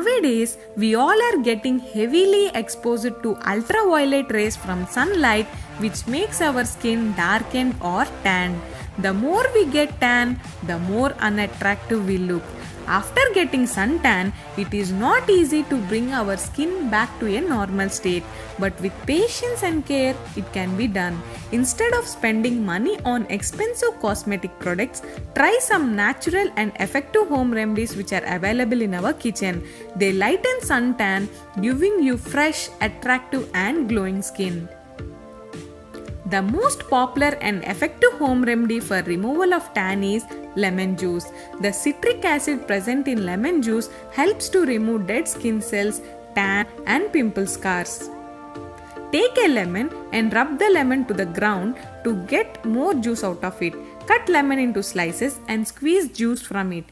Nowadays, we all are getting heavily exposed to ultraviolet rays from sunlight, which makes our skin darkened or tanned. The more we get tan, the more unattractive we look. After getting suntan, it is not easy to bring our skin back to a normal state, but with patience and care, it can be done. Instead of spending money on expensive cosmetic products, try some natural and effective home remedies which are available in our kitchen. They lighten suntan, giving you fresh, attractive, and glowing skin. The most popular and effective home remedy for removal of tan is lemon juice. The citric acid present in lemon juice helps to remove dead skin cells, tan, and pimple scars. Take a lemon and rub the lemon to the ground to get more juice out of it. Cut lemon into slices and squeeze juice from it.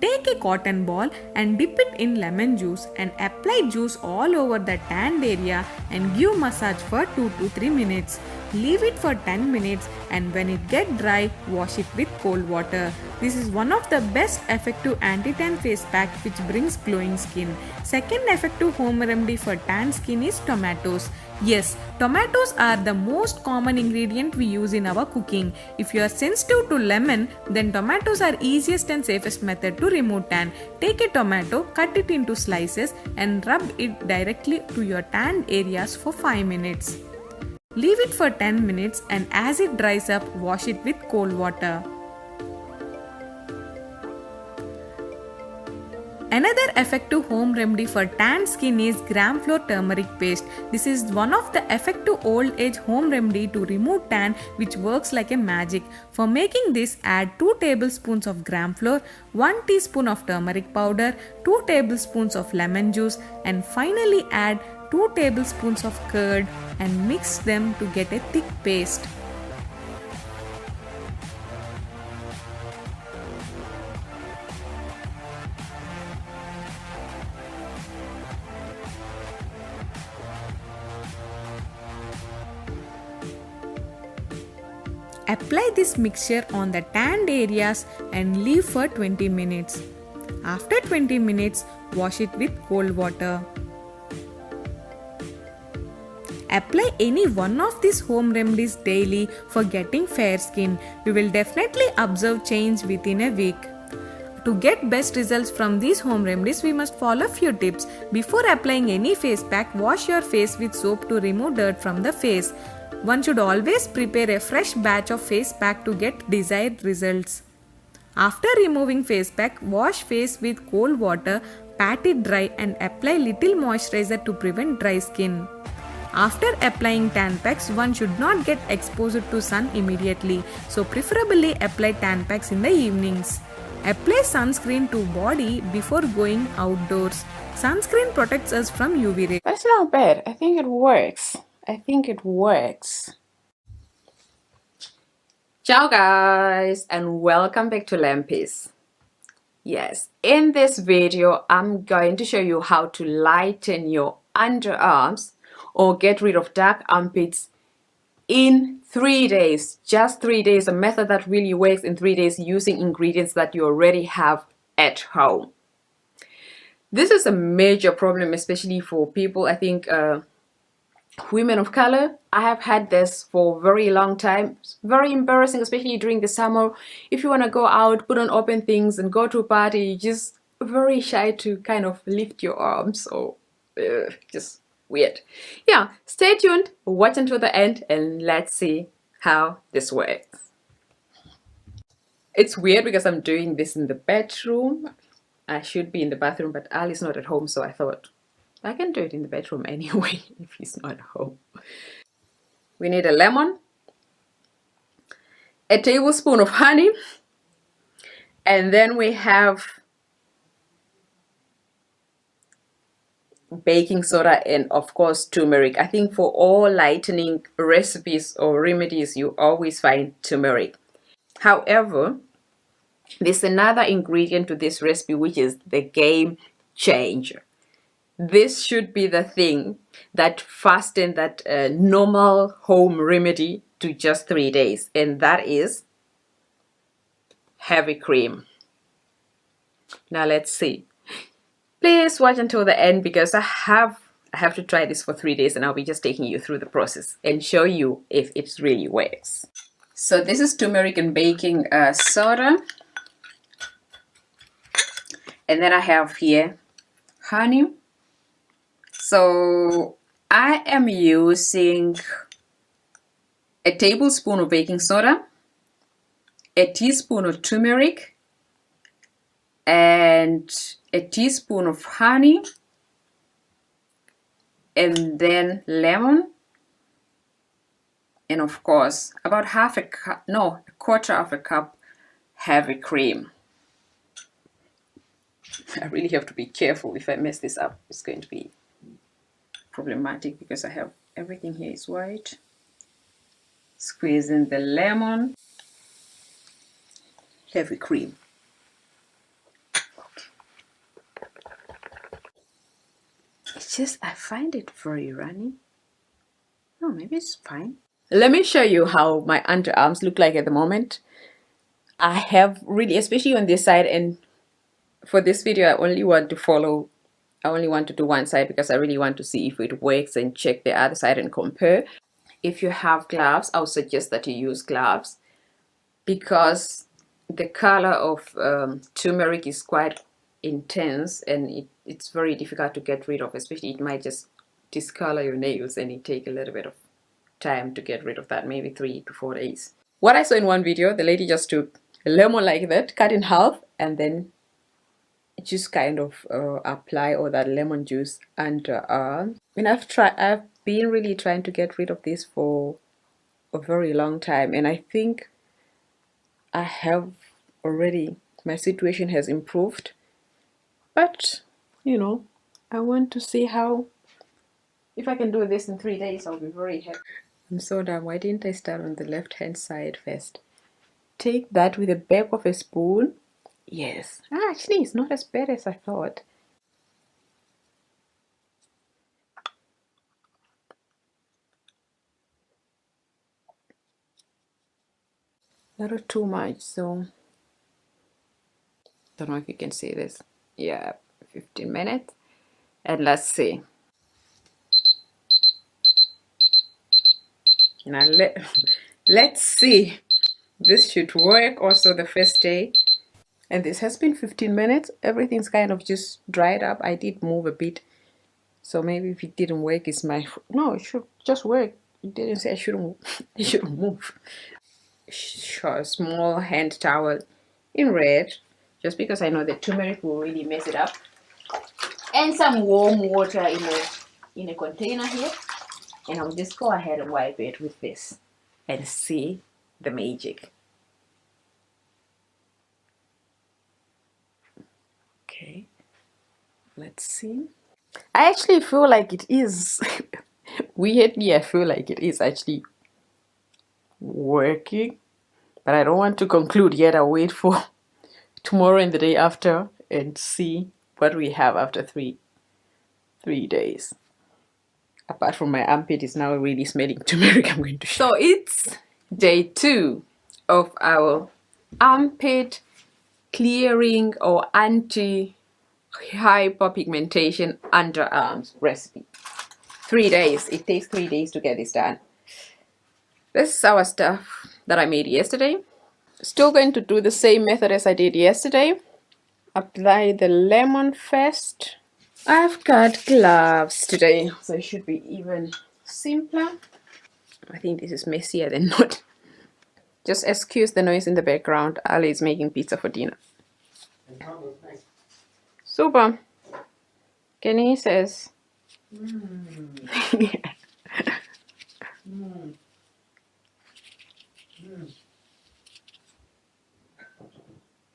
Take a cotton ball and dip it in lemon juice and apply juice all over the tanned area and give massage for 2 to 3 minutes. Leave it for 10 minutes and when it gets dry, wash it with cold water. This is one of the best effective anti-tan face pack which brings glowing skin. Second effective home remedy for tan skin is tomatoes. Yes, tomatoes are the most common ingredient we use in our cooking. If you are sensitive to lemon, then tomatoes are easiest and safest method to remove tan. Take a tomato, cut it into slices and rub it directly to your tanned areas for 5 minutes. Leave it for 10 minutes and as it dries up, wash it with cold water. Another effective home remedy for tanned skin is gram flour turmeric paste. This is one of the effective old age home remedy to remove tan which works like a magic. For making this, add 2 tablespoons of gram flour, 1 teaspoon of turmeric powder, 2 tablespoons of lemon juice and finally add 2 tablespoons of curd and mix them to get a thick paste. Apply this mixture on the tanned areas and leave for 20 minutes. After 20 minutes, wash it with cold water. Apply any one of these home remedies daily for getting fair skin. You will definitely observe change within a week. To get best results from these home remedies, we must follow few tips. Before applying any face pack, wash your face with soap to remove dirt from the face. One should always prepare a fresh batch of face pack to get desired results. After removing face pack, wash face with cold water, pat it dry and apply little moisturizer to prevent dry skin. After applying tan packs, one should not get exposed to sun immediately, so preferably apply tan packs in the evenings. Apply sunscreen to body before going outdoors. Sunscreen protects us from UV rays. That's not bad. I think it works. Ciao guys and welcome back to Lampis. Yes, in this video I'm going to show you how to lighten your underarms or get rid of dark armpits in 3 days. Just 3 days, a method that really works in 3 days using ingredients that you already have at home. This is a major problem, especially for people, I think women of color. I have had this for a very long time. It's very embarrassing, especially during the summer. If you want to go out, put on open things and go to a party, you're just very shy to kind of lift your arms or just weird. Yeah, stay tuned, watch until the end and let's see how this works. It's weird because I'm doing this in the bedroom. I should be in the bathroom, but Ali's not at home, so I thought I can do it in the bedroom anyway if he's not home. We need a lemon, a tablespoon of honey, and then we have baking soda and of course turmeric. I think for all lightening recipes or remedies you always find turmeric. However, there's another ingredient to this recipe which is the game changer. This should be the thing that fastens that normal home remedy to just 3 days, and that is heavy cream. Now let's see. Please watch until the end because I have to try this for 3 days, and I'll be just taking you through the process and show you if it really works. So this is turmeric and baking soda. And then I have here honey. So I am using a tablespoon of baking soda, a teaspoon of turmeric, and a teaspoon of honey, and then lemon, and of course about half a cup, no, a quarter of a cup heavy cream. I really have to be careful. If I mess this up, it's going to be problematic because I have everything here is white. Squeeze in the lemon, heavy cream. It's just, I find it very runny. No, maybe it's fine. Let me show you how my underarms look like at the moment. I have really, especially on this side, and for this video I only want to do one side because I really want to see if it works and check the other side and compare. If you have gloves, I would suggest that you use gloves because the color of turmeric is quite intense and it's very difficult to get rid of, especially it might just discolor your nails and it take a little bit of time to get rid of that, maybe 3 to 4 days. What I saw in one video, the lady just took a lemon like that, cut in half, and then just kind of apply all that lemon juice underarm. And I've been really trying to get rid of this for a very long time, and I think I have already, my situation has improved, but you know, I want to see how, if I can do this in 3 days, I'll be very happy. I'm so dumb. Why didn't I start on the left hand side first? Take that with the back of a spoon. Yes, actually it's not as bad as I thought. Not too much, so don't know if you can see this. Yeah, 15 minutes, and let's see. Now let's see. This should work also the first day. And this has been 15 minutes. Everything's kind of just dried up. I did move a bit. So maybe if it didn't work, it's my... No, it should just work. It didn't say I shouldn't, I shouldn't move. A small hand towel in red, just because I know the turmeric will really mess it up. And some warm water in a container here. And I'll just go ahead and wipe it with this and see the magic. Okay, let's see. I actually feel like it is weirdly, I feel like it is actually working, but I don't want to conclude yet. I'll wait for tomorrow and the day after and see what we have after three days. Apart from my armpit is now really smelling turmeric, I'm going to show. So it's day 2 of our armpit clearing or anti-hyperpigmentation underarms recipe. 3 days. It takes 3 days to get this done. This is our stuff that I made yesterday. Still going to do the same method as I did yesterday. Apply the lemon first. I've got gloves today, so it should be even simpler. I think this is messier than not. Just excuse the noise in the background. Ali is making pizza for dinner. Super. Kenny says.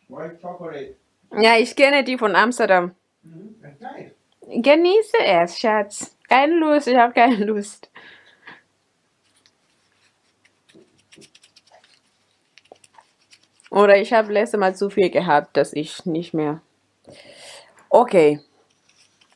White chocolate. Ja, ich kenne die von Amsterdam. That's nice. Genieße es, Schatz. Keine Lust, ich habe keine Lust. Oder ich habe letztes Mal zu viel gehabt, dass ich nicht mehr... Okay.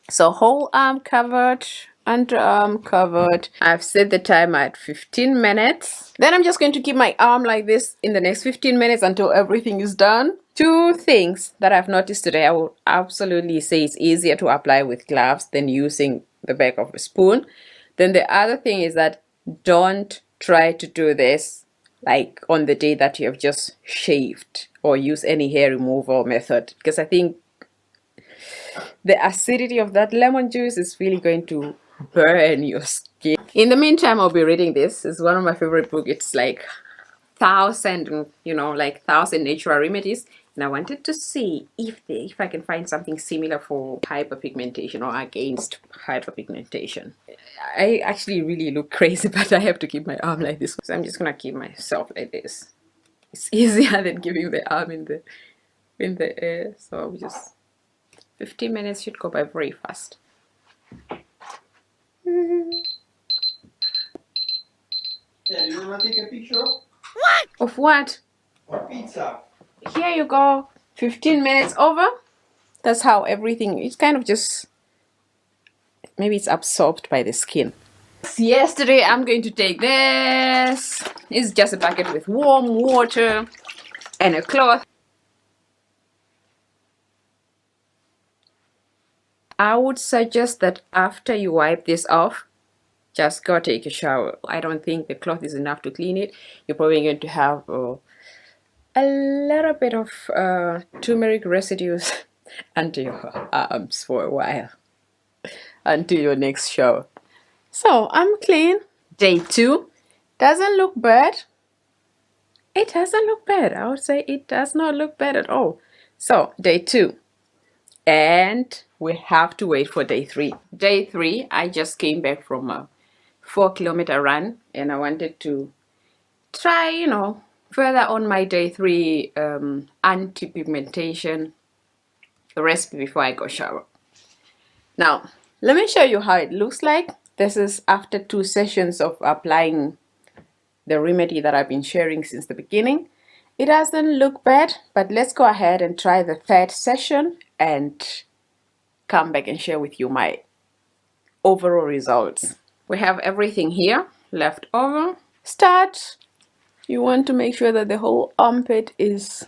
So whole arm covered. underarm covered. I've set the timer at 15 minutes. Then I'm just going to keep my arm like this in the next 15 minutes until everything is done. Two things that I've noticed today. I will absolutely say it's easier to apply with gloves than using the back of a spoon. Then the other thing is that don't try to do this like on the day that you have just shaved, or use any hair removal method, because I think the acidity of that lemon juice is really going to burn your skin. In the meantime, I'll be reading this. It's one of my favorite books. It's like thousand natural remedies, and I wanted to see if I can find something similar for hyperpigmentation or against hyperpigmentation. I actually really look crazy, but I have to keep my arm like this, so I'm just gonna keep myself like this. It's easier than keeping the arm in the air. So just 15 minutes should go by very fast. Yeah, you wanna take a picture? Of what? Of pizza. Here you go. 15 minutes over. That's how everything, it's kind of just, maybe it's absorbed by the skin. Yesterday I'm going to take this. It's just a bucket with warm water and a cloth. I would suggest that after you wipe this off, just go take a shower. I don't think the cloth is enough to clean it. You're probably going to have a little bit of turmeric residues under your arms for a while until your next shower. So I'm clean. Day 2 doesn't look bad. It doesn't look bad. I would say it does not look bad at all. So day 2, and we have to wait for day 3. Day 3, I just came back from a 4-kilometer run, and I wanted to try, further on my day 3 anti-pigmentation recipe before I go shower. Now, let me show you how it looks like. This is after 2 sessions of applying the remedy that I've been sharing since the beginning. It doesn't look bad, but let's go ahead and try the 3rd session and come back and share with you my overall results. We have everything here left over. Start. You want to make sure that the whole armpit is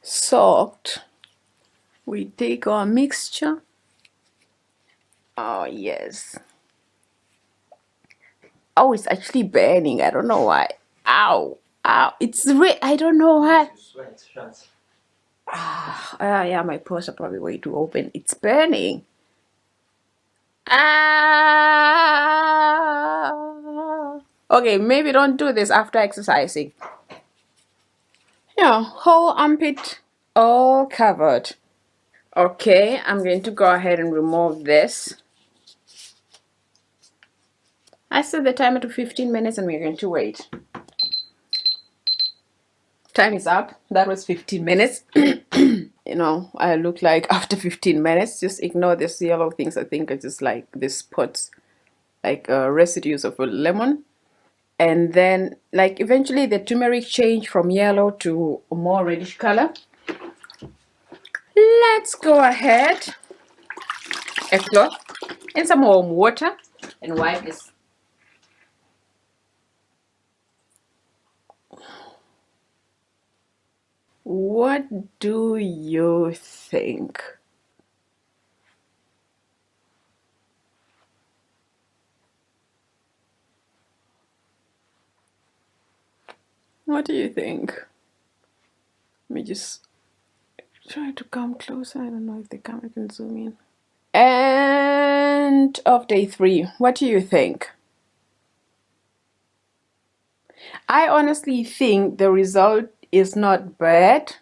soaked. We take our mixture. Oh yes. Oh, it's actually burning. I don't know why. Ow. Ow. It's red. I don't know why. Yeah, my pores are probably way too open. It's burning. Okay, maybe don't do this after exercising. Yeah, whole armpit all covered. Okay, I'm going to go ahead and remove this. I set the timer to 15 minutes and we're going to wait. Time is up. That was 15 minutes. I look like after 15 minutes. Just ignore these yellow things. I think it's just like these spots, like residues of a lemon. And then like eventually the turmeric changed from yellow to a more reddish color. Let's go ahead, a cloth and some warm water, and wipe this. What do you think? What do you think? Let me just try to come closer. I don't know if the camera can zoom in. End of day 3. What do you think? I honestly think the result is not bad.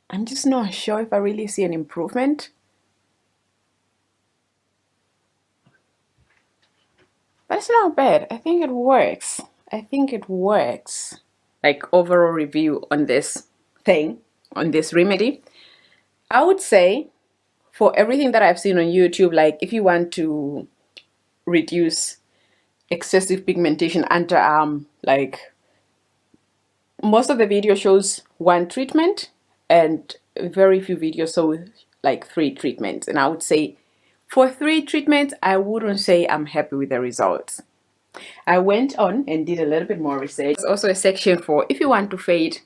I'm just not sure if I really see an improvement. But it's not bad. I think it works. Like overall review on this thing, on this remedy, I would say for everything that I've seen on YouTube, like if you want to reduce excessive pigmentation underarm, like most of the video shows one treatment and very few videos show like 3 treatments. And I would say for 3 treatments, I wouldn't say I'm happy with the results. I went on and did a little bit more research. There's also a section for if you want to fade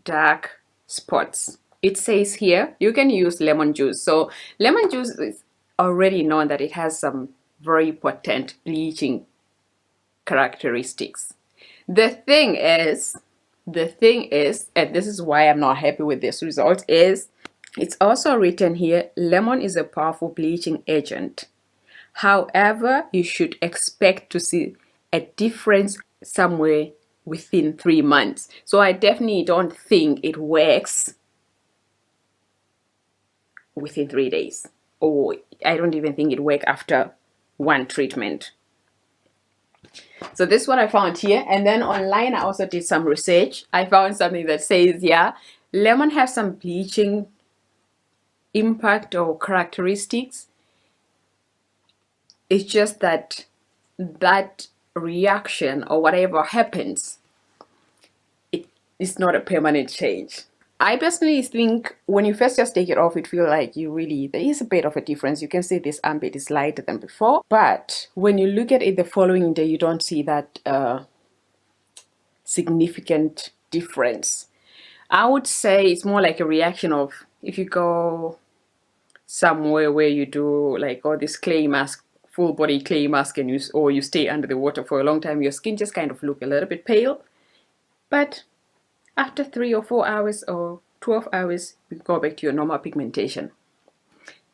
dark spots. It says here you can use lemon juice. So lemon juice is already known that it has some very potent bleaching characteristics. The thing is, and this is why I'm not happy with this result, is it's also written here, lemon is a powerful bleaching agent. However, you should expect to see a difference somewhere within 3 months. So I definitely don't think it works within 3 days. Or I don't even think it works after 1 treatment. So this is what I found here. And then online I also did some research. I found something that says, yeah, lemon has some bleaching impact or characteristics. It's just that reaction or whatever happens, it is not a permanent change. I personally think when you first just take it off, it feels like there is a bit of a difference. You can see this armpit is lighter than before, but when you look at it the following day, you don't see that significant difference. I would say it's more like a reaction of if you go somewhere where you do like all this clay mask, full body clay mask, and you stay under the water for a long time, your skin just kind of look a little bit pale. But after 3 or 4 hours or 12 hours, you go back to your normal pigmentation.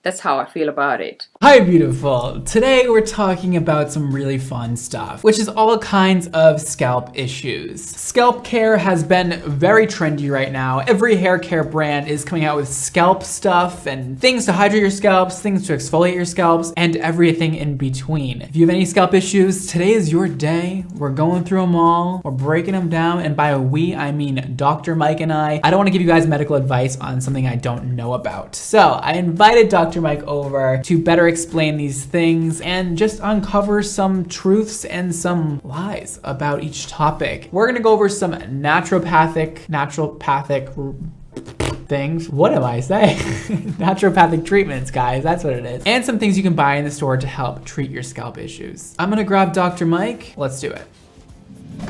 That's how I feel about it. Hi beautiful! Today we're talking about some really fun stuff, which is all kinds of scalp issues. Scalp care has been very trendy right now. Every hair care brand is coming out with scalp stuff and things to hydrate your scalps, things to exfoliate your scalps, and everything in between. If you have any scalp issues, today is your day. We're going through them all, we're breaking them down, and by we, I mean Dr. Mike and I. I don't want to give you guys medical advice on something I don't know about. So I invited Dr. Mike over to better explain these things and just uncover some truths and some lies about each topic. We're gonna go over some naturopathic things. What am I saying? Naturopathic treatments, guys, that's what it is. And some things you can buy in the store to help treat your scalp issues. I'm gonna grab Dr. Mike. Let's do it.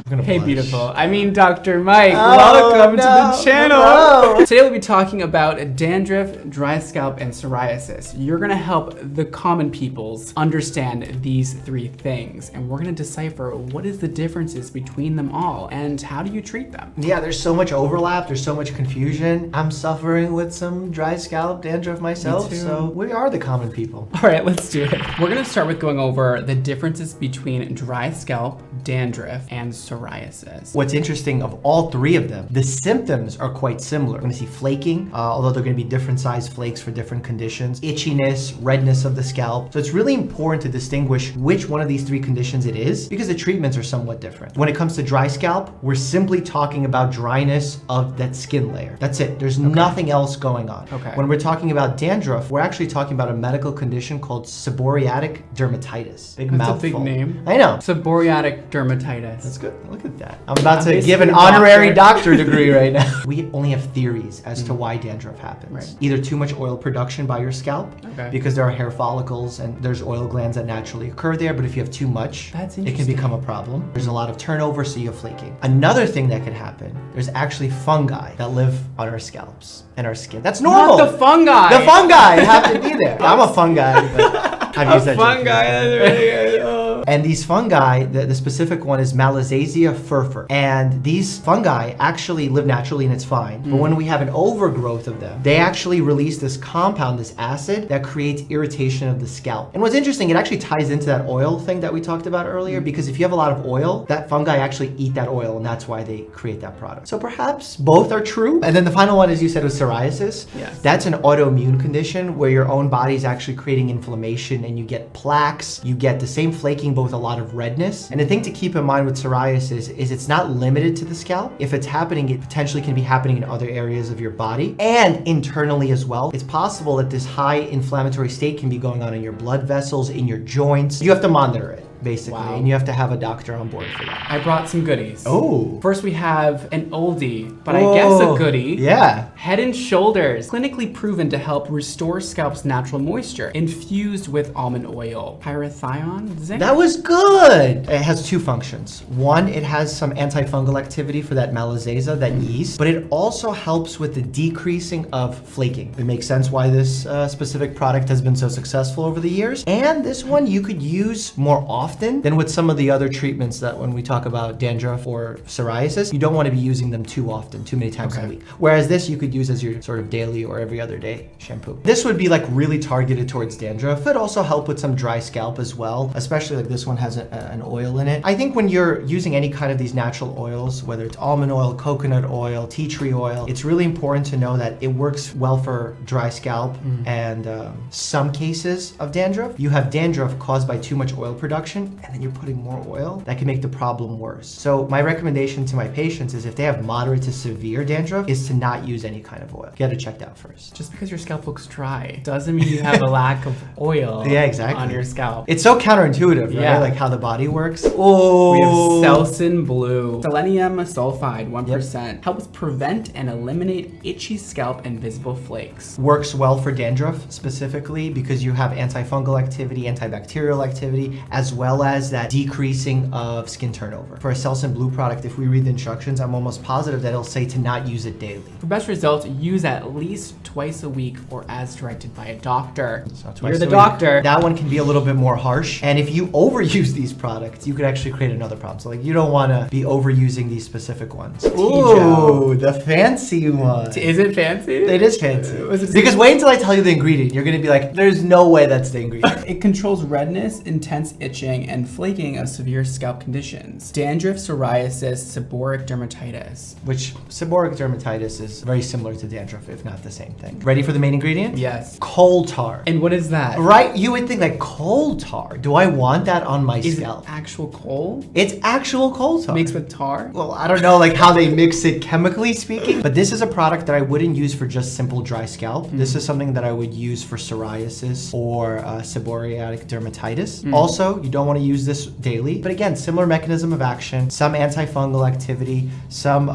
Hey, beautiful. I mean, Dr. Mike, welcome to the channel. No. Today we'll be talking about dandruff, dry scalp, and psoriasis. You're gonna help the common peoples understand these 3 things, and we're gonna decipher what is the differences between them all and how do you treat them. Yeah, there's so much overlap, there's so much confusion. I'm suffering with some dry scalp, dandruff myself, so we are the common people. All right, let's do it. We're gonna start with going over the differences between dry scalp, dandruff, and psoriasis. What's interesting of all 3 of them, the symptoms are quite similar. We're gonna see flaking, although they're gonna be different size flakes for different conditions, itchiness, redness of the scalp. So it's really important to distinguish which one of these 3 conditions it is because the treatments are somewhat different. When it comes to dry scalp, we're simply talking about dryness of that skin layer. That's it. There's nothing else going on. Okay. When we're talking about dandruff, we're actually talking about a medical condition called seborrheic dermatitis. That's mouthful. a big name. I know. Seborrheic dermatitis. That's good. Look at that. I'm about to give an honorary doctor degree right now. We only have theories as to why dandruff happens. Right. Either too much oil production by your scalp, because there are hair follicles and there's oil glands that naturally occur there, but if you have too much, it can become a problem. There's a lot of turnover, so you have flaking. Another thing that could happen, there's actually fungi that live on our scalps and our skin. That's normal. Not the fungi. The fungi have to be there. I'm a fungi, but I've used that fungi. That's really good. And these fungi, the specific one is Malassezia furfur. And these fungi actually live naturally and it's fine. But when we have an overgrowth of them, they actually release this compound, this acid, that creates irritation of the scalp. And what's interesting, it actually ties into that oil thing that we talked about earlier, because if you have a lot of oil, that fungi actually eat that oil, and that's why they create that product. So perhaps both are true. And then the final one, as you said, was psoriasis. Yes. That's an autoimmune condition where your own body is actually creating inflammation and you get plaques, you get the same flaking, but with a lot of redness. And the thing to keep in mind with psoriasis is it's not limited to the scalp. If it's happening, it potentially can be happening in other areas of your body and internally as well. It's possible that this high inflammatory state can be going on in your blood vessels, in your joints. You have to monitor it. basically, Wow. and you have to have a doctor on board for that. I brought some goodies. Oh. First we have an oldie, but I guess a goodie. Yeah. Head and Shoulders, clinically proven to help restore scalp's natural moisture, infused with almond oil. Pyrithione zinc? That was good. It has two functions. One, it has some antifungal activity for that malassezia, that yeast, but it also helps with the decreasing of flaking. It makes sense why this specific product has been so successful over the years. And this one you could use more often than with some of the other treatments that when we talk about dandruff or psoriasis, you don't want to be using them too often, too many times a week. Whereas this you could use as your sort of daily or every other day shampoo. This would be like really targeted towards dandruff, but also help with some dry scalp as well, especially like this one has an oil in it. I think when you're using any kind of these natural oils, whether it's almond oil, coconut oil, tea tree oil, it's really important to know that it works well for dry scalp and some cases of dandruff. You have dandruff caused by too much oil production and then you're putting more oil, that can make the problem worse. So my recommendation to my patients is if they have moderate to severe dandruff is to not use any kind of oil. Get it checked out first. Just because your scalp looks dry doesn't mean you have a lack of oil Yeah, exactly. on your scalp. It's so counterintuitive, right? Yeah. Like how the body works. Oh, We have Selsun Blue. Selenium sulfide, 1%. Helps prevent and eliminate itchy scalp and visible flakes. works well for dandruff specifically because you have antifungal activity, antibacterial activity, as well as that decreasing of skin turnover. For a Selsun Blue product, if we read the instructions, I'm almost positive that it'll say to not use it daily. For best results, use at least twice a week or as directed by a doctor. So twice You're the a week. doctor. That one can be a little bit more harsh. And if you overuse these products, you could actually create another problem. So like you don't want to be overusing these specific ones. Ooh, the fancy one. Is it fancy? It is fancy. Was it- Because wait until I tell you the ingredient. You're going to be like, there's no way that's the ingredient. It controls redness, intense itching, and flaking of severe scalp conditions. Dandruff, psoriasis, seborrheic dermatitis. Which seborrheic dermatitis is very similar to dandruff, if not the same thing. Ready for the main ingredient? Yes. Coal tar. And what is that? Right? You would think like coal tar. Do I want that on my Is it scalp? actual coal It's actual coal tar. mixed with tar? Well, I don't know like how they mix it chemically speaking, but this is a product that I wouldn't use for just simple dry scalp. This is something that I would use for psoriasis or seborrheic dermatitis. Also, you don't want to use this daily, but again, similar mechanism of action, some antifungal activity, some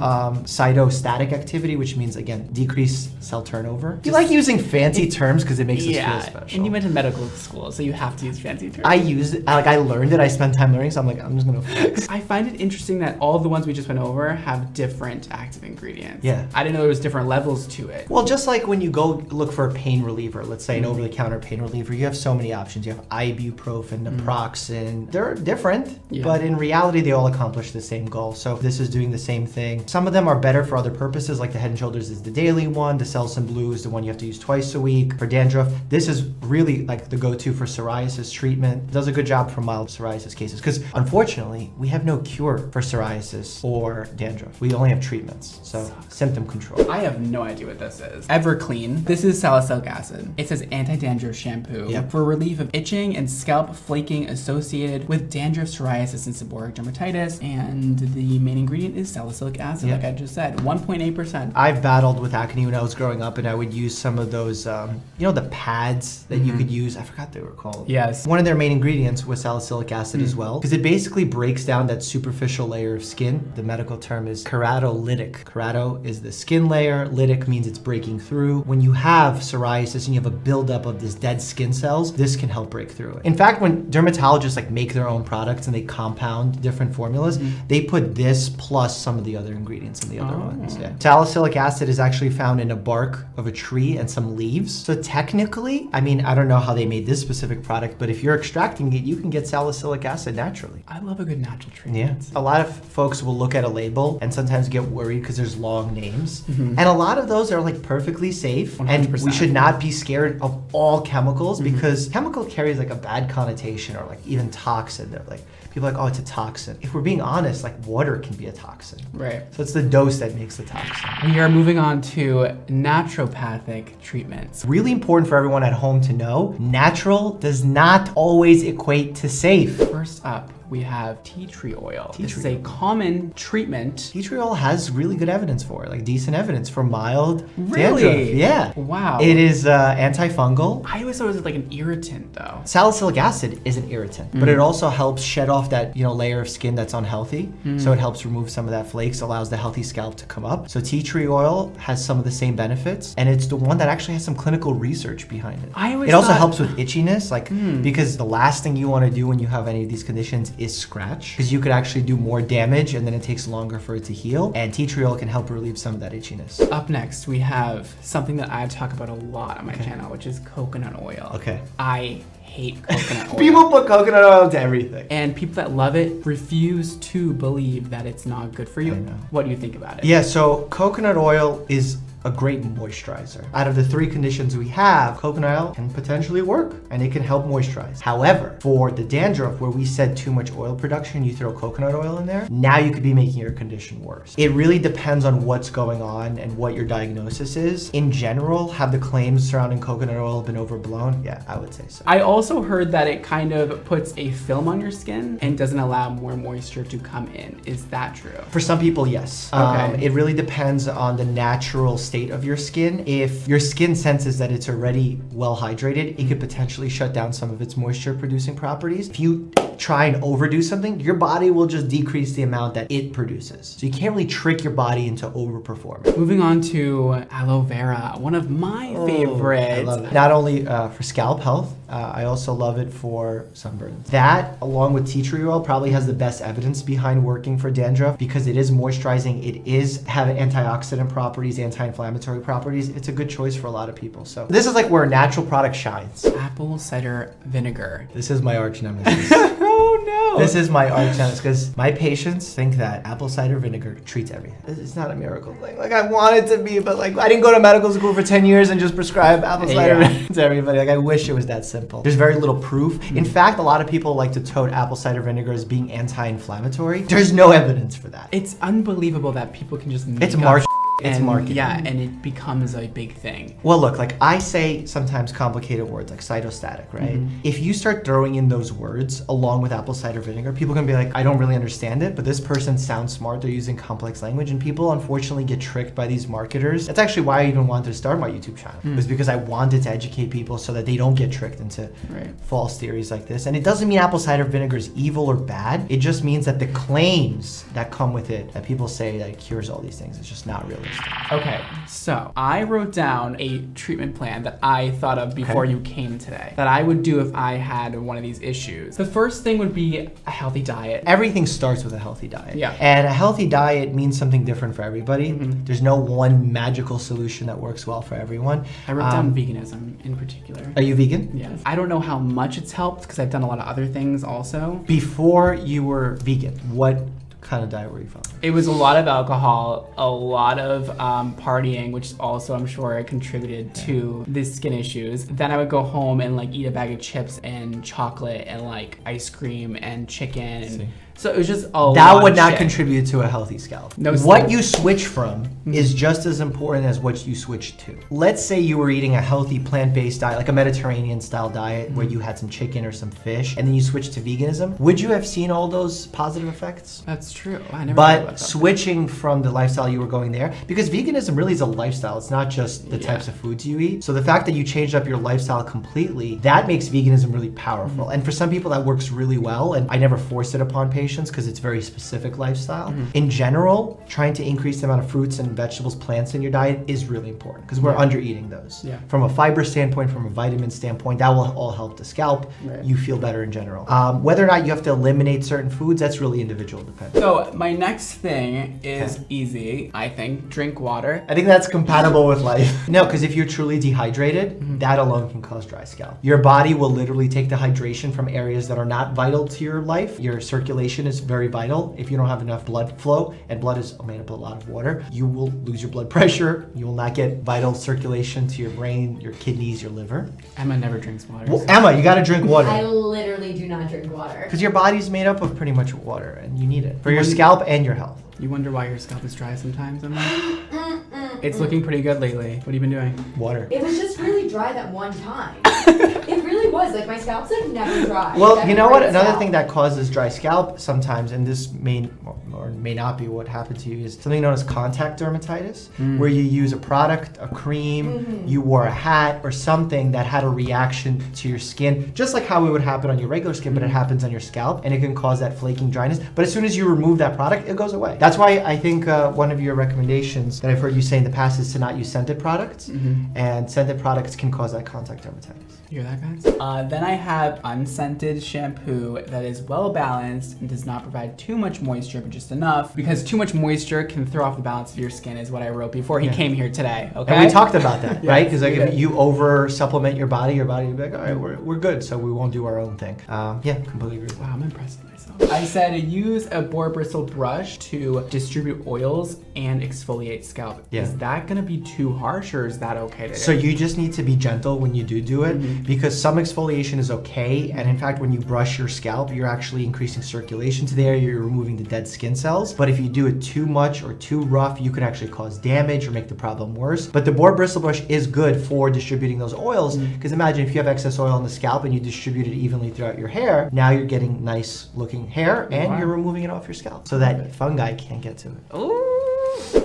cytostatic activity, which means again, decreased cell turnover. You like using fancy terms because it makes us feel special. and you went to medical school, so you have to use fancy terms. I use it, like I learned it, I spent time learning, so I'm like, I'm just gonna flex. I find it interesting that all the ones we just went over have different active ingredients. Yeah. I didn't know there was different levels to it. Well, just like when you go look for a pain reliever, let's say an over-the-counter pain reliever, you have so many options. You have ibuprofen, naproxen. They're different, but in reality, they all accomplish the same goal. So this is doing the same thing. Some of them are better for other purposes, like the Head & Shoulders is the daily one. The Selsun Blue is the one you have to use twice a week. For dandruff, this is really like the go-to for psoriasis treatment. It does a good job for mild psoriasis cases because unfortunately, we have no cure for psoriasis or dandruff. We only have treatments. So symptom control. I have no idea what this is. Everclean. This is salicylic acid. It says anti-dandruff shampoo for relief of itching and scalp flaking associated with dandruff, psoriasis, and seborrheic dermatitis. And the main ingredient is salicylic acid, like I just said, 1.8%. I've battled with acne when I was growing up, and I would use some of those, you know, the pads that you could use. I forgot they were called. Yes. One of their main ingredients was salicylic acid as well, because it basically breaks down that superficial layer of skin. The medical term is keratolytic. Kerato is the skin layer. Lytic means it's breaking through. When you have psoriasis and you have a buildup of this dead skin cells, this can help break through it. In fact, when dermatologists like make their own products and they compound different formulas, they put this plus some of the other ingredients in the other ones. Yeah. Salicylic acid is actually found in a bark of a tree and some leaves. So technically, I mean, I don't know how they made this specific product, but if you're extracting it, you can get salicylic acid naturally. I love a good natural treatment. Yeah. A lot of folks will look at a label and sometimes get worried because there's long names. And a lot of those are like perfectly safe. 100%. And we should not be scared of all chemicals because chemical carries like a bad connotation or like even toxin. They're like, people are like, oh, it's a toxin. If we're being honest, like water can be a toxin. Right. So it's the dose that makes the toxin. We are moving on to naturopathic treatments. Really important for everyone at home to know, natural does not always equate to safe. First up, we have tea tree oil. Tea This tree is a oil. common treatment. Tea tree oil has really good evidence for it, like decent evidence for mild Really? dandruff. Yeah. Wow. It is antifungal. I always thought it was like an irritant though. Salicylic acid is an irritant, but it also helps shed off that layer of skin that's unhealthy. So it helps remove some of that flakes, allows the healthy scalp to come up. So tea tree oil has some of the same benefits, and it's the one that actually has some clinical research behind it. I always It also thought- helps with itchiness, like because the last thing you want to do when you have any of these conditions is scratch, because you could actually do more damage and then it takes longer for it to heal. And tea tree oil can help relieve some of that itchiness. Up next, we have something that I talk about a lot on my channel, which is coconut oil. Okay. I hate coconut oil. People put coconut oil into everything. And people that love it refuse to believe that it's not good for you. I know. What do you think about it? Yeah, so coconut oil is a great moisturizer. Out of the 3 conditions we have, coconut oil can potentially work and it can help moisturize. However, for the dandruff where we said too much oil production, you throw coconut oil in there, now you could be making your condition worse. It really depends on what's going on and what your diagnosis is. In general, have the claims surrounding coconut oil been overblown? Yeah, I would say so. I also heard that it kind of puts a film on your skin and doesn't allow more moisture to come in. Is that true? For some people, yes. Okay. It really depends on the natural state of your skin. If your skin senses that it's already well hydrated, it could potentially shut down some of its moisture producing properties. If you try and overdo something, your body will just decrease the amount that it produces. So you can't really trick your body into overperforming. Moving on to aloe vera, one of my favorites. I love it. Not only for scalp health, I also love it for sunburns. That, along with tea tree oil, probably has the best evidence behind working for dandruff because it is moisturizing. It is have antioxidant properties, anti-inflammatory properties. It's a good choice for a lot of people. So this is like where a natural product shines. Apple cider vinegar. This is my arch nemesis. Oh no! This is my arch nemesis because my patients think that apple cider vinegar treats everything. It's not a miracle thing. Like I want it to be, but like I didn't go to medical school for 10 years and just prescribe apple cider vinegar to everybody. Like I wish it was that simple. There's very little proof. In fact, a lot of people like to tote apple cider vinegar as being anti-inflammatory. There's no evidence for that. It's unbelievable that people can just make It's up marketing. It's and, marketing. Yeah, and it becomes a big thing. Well, look, like I say sometimes complicated words like cytostatic, right? If you start throwing in those words along with apple cider vinegar, people can be like, I don't really understand it, but this person sounds smart. They're using complex language, and people unfortunately get tricked by these marketers. That's actually why I even wanted to start my YouTube channel. It was because I wanted to educate people so that they don't get tricked into false theories like this. And it doesn't mean apple cider vinegar is evil or bad. It just means that the claims that come with it, that people say that it cures all these things, it's just not realistic. Okay, so I wrote down a treatment plan that I thought of before you came today that I would do if I had one of these issues. The first thing would be a healthy diet. Everything starts with a healthy diet. Yeah. And a healthy diet means something different for everybody. There's no one magical solution that works well for everyone. I wrote down veganism in particular. Are you vegan? Yes. I don't know how much it's helped because I've done a lot of other things also. Before you were vegan, what kind of diet were you following? It was a lot of alcohol, a lot of partying, which also I'm sure contributed to the skin issues. Then I would go home and like eat a bag of chips and chocolate and like ice cream and chicken. And so it was just a lot That would of not shit. contribute to a healthy scalp. No, what sir. you switch from is just as important as what you switch to. Let's say you were eating a healthy plant-based diet, like a Mediterranean style diet where you had some chicken or some fish, and then you switched to veganism. Would you have seen all those positive effects? That's true. I never thought about But that. switching from the lifestyle you were going there, because veganism really is a lifestyle. It's not just the types of foods you eat. So the fact that you changed up your lifestyle completely, that makes veganism really powerful. And for some people that works really well, and I never force it upon patients because it's very specific lifestyle. In general, trying to increase the amount of fruits and vegetables, plants in your diet is really important because we're under eating those. Yeah. From a fiber standpoint, from a vitamin standpoint, that will all help the scalp. Right. You feel better in general. Whether or not you have to eliminate certain foods, that's really individual dependent. So my next thing is easy, I think. Drink water. I think that's compatible with life. No, because if you're truly dehydrated, that alone can cause dry scalp. Your body will literally take the hydration from areas that are not vital to your life. Your circulation is very vital. If you don't have enough blood flow, and blood is made up of a lot of water, you will lose your blood pressure. You will not get vital circulation to your brain, your kidneys, your liver. Emma never drinks water. Well, Emma, you gotta drink I water. literally do not drink water. Because your body's made up of pretty much water, and you need it for your scalp and your health. You wonder why your scalp is dry sometimes, Emma? It's looking pretty good lately. What have you been doing? Water. It was just really dry that one time. It really was. Like, my scalp's like never dry. Well, Like, you know what? great Another scalp. thing that causes dry scalp sometimes, and this may or may not be what happened to you, is something known as contact dermatitis, where you use a product, a cream, you wore a hat or something that had a reaction to your skin, just like how it would happen on your regular skin, but it happens on your scalp, and it can cause that flaking dryness. But as soon as you remove that product, it goes away. That's why I think one of your recommendations that I've heard you say in the past is to not use scented products, and scented products can cause that contact dermatitis. You hear that, guys? Then I have unscented shampoo that is well balanced and does not provide too much moisture, but just enough, because too much moisture can throw off the balance of your skin, is what I wrote before he came here today. Okay. And we talked about that, right? Because like we if did. you over supplement your body will be like, all right, we're good, so we won't do our own thing. Yeah, completely agree with that. Wow, I'm impressed with myself. I said use a boar bristle brush to distribute oils and exfoliate scalp. Yeah. Is that gonna be too harsh, or is that okay to do? So you just need to be gentle when you do it, because some exfoliation is okay, and in fact when you brush your scalp you're actually increasing circulation to the area, you're removing the dead skin cells. But if you do it too much or too rough, you can actually cause damage or make the problem worse. But the boar bristle brush is good for distributing those oils, because imagine if you have excess oil on the scalp and you distribute it evenly throughout your hair, now you're getting nice looking hair and you're removing it off your scalp so that fungi can't get to it. Ooh.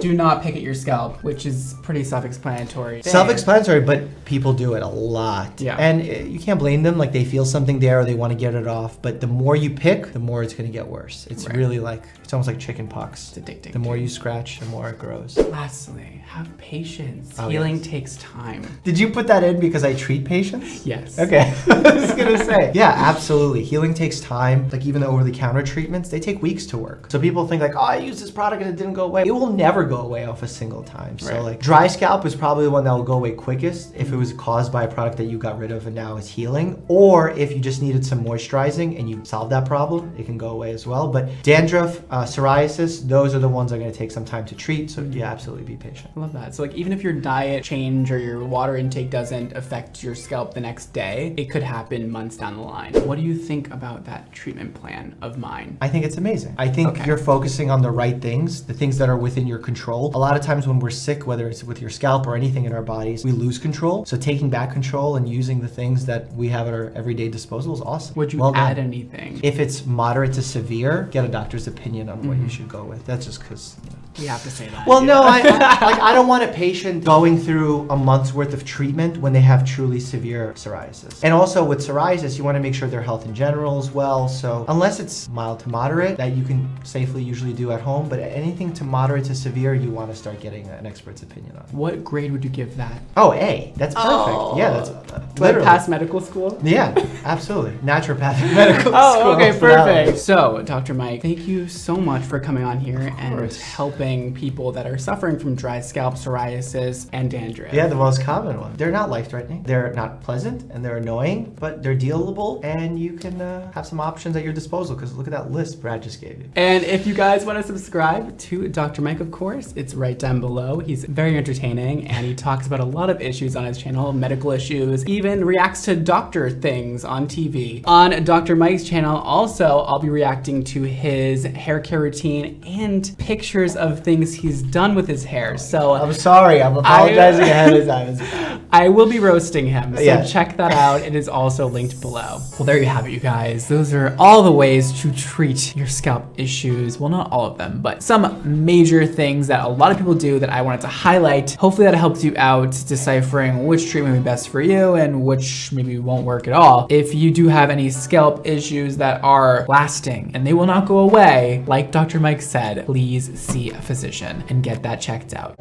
Do not pick at your scalp, which is pretty self-explanatory. Self-explanatory, but people do it a lot. Yeah. And you can't blame them. Like, they feel something there or they want to get it off. But the more you pick, the more it's going to get worse. It's really like, it's almost like chicken pox. It's addicting. The more you scratch, the more it grows. Lastly, have patience. Oh, Healing yes. takes time. Did you put that in because I treat patients? Yes. Okay. I was going to say. Yeah, absolutely. Healing takes time. Like, even the over-the-counter treatments, they take weeks to work. So people think like, oh, I used this product and it didn't go away. It will never go away off a single time. So like dry scalp is probably the one that will go away quickest if it was caused by a product that you got rid of and now is healing. Or if you just needed some moisturizing and you solved that problem, it can go away as well. But dandruff, psoriasis, those are the ones that are going to take some time to treat. So yeah, absolutely be patient. I love that. So like even if your diet change or your water intake doesn't affect your scalp the next day, it could happen months down the line. What do you think about that treatment plan of mine? I think it's amazing. I think you're focusing on the right things, the things that are within your control. A lot of times when we're sick, whether it's with your scalp or anything in our bodies, we lose control. So taking back control and using the things that we have at our everyday disposal is awesome. Would you Well done. add anything? If it's moderate to severe, get a doctor's opinion on what you should go with. That's just because. We have to say that. Well, no, I don't want a patient going through a month's worth of treatment when they have truly severe psoriasis. And also with psoriasis, you want to make sure their health in general as well. So unless it's mild to moderate, that you can safely usually do at home, but anything to moderate to severe, you want to start getting an expert's opinion on. What grade would you give that? Oh, A. That's perfect. Yeah, that's Like literally. past medical school? Yeah, absolutely. Naturopathic medical Oh, school. okay, for that one. perfect. So, Dr. Mike, thank you so much for coming on here and helping people that are suffering from dry scalp, psoriasis, and dandruff. Yeah, the most common one. They're not life-threatening. They're not pleasant and they're annoying, but they're dealable, and you can have some options at your disposal, because look at that list Brad just gave you. And if you guys want to subscribe to Dr. Mike, of course, it's right down below. He's very entertaining and he talks about a lot of issues on his channel, medical issues, even reacts to doctor things on TV. On Dr. Mike's channel, also, I'll be reacting to his hair care routine and pictures of things he's done with his hair. So I'm sorry, I'm apologizing ahead of time. I will be roasting him, so Yeah. check that out. It is also linked below. Well, there you have it, you guys. Those are all the ways to treat your scalp issues. Well, not all of them, but some major things that a lot of people do that I wanted to highlight. Hopefully that helps you out deciphering which treatment would be best for you and which maybe won't work at all. If you do have any scalp issues that are lasting and they will not go away, like Dr. Mike said, please see a physician and get that checked out.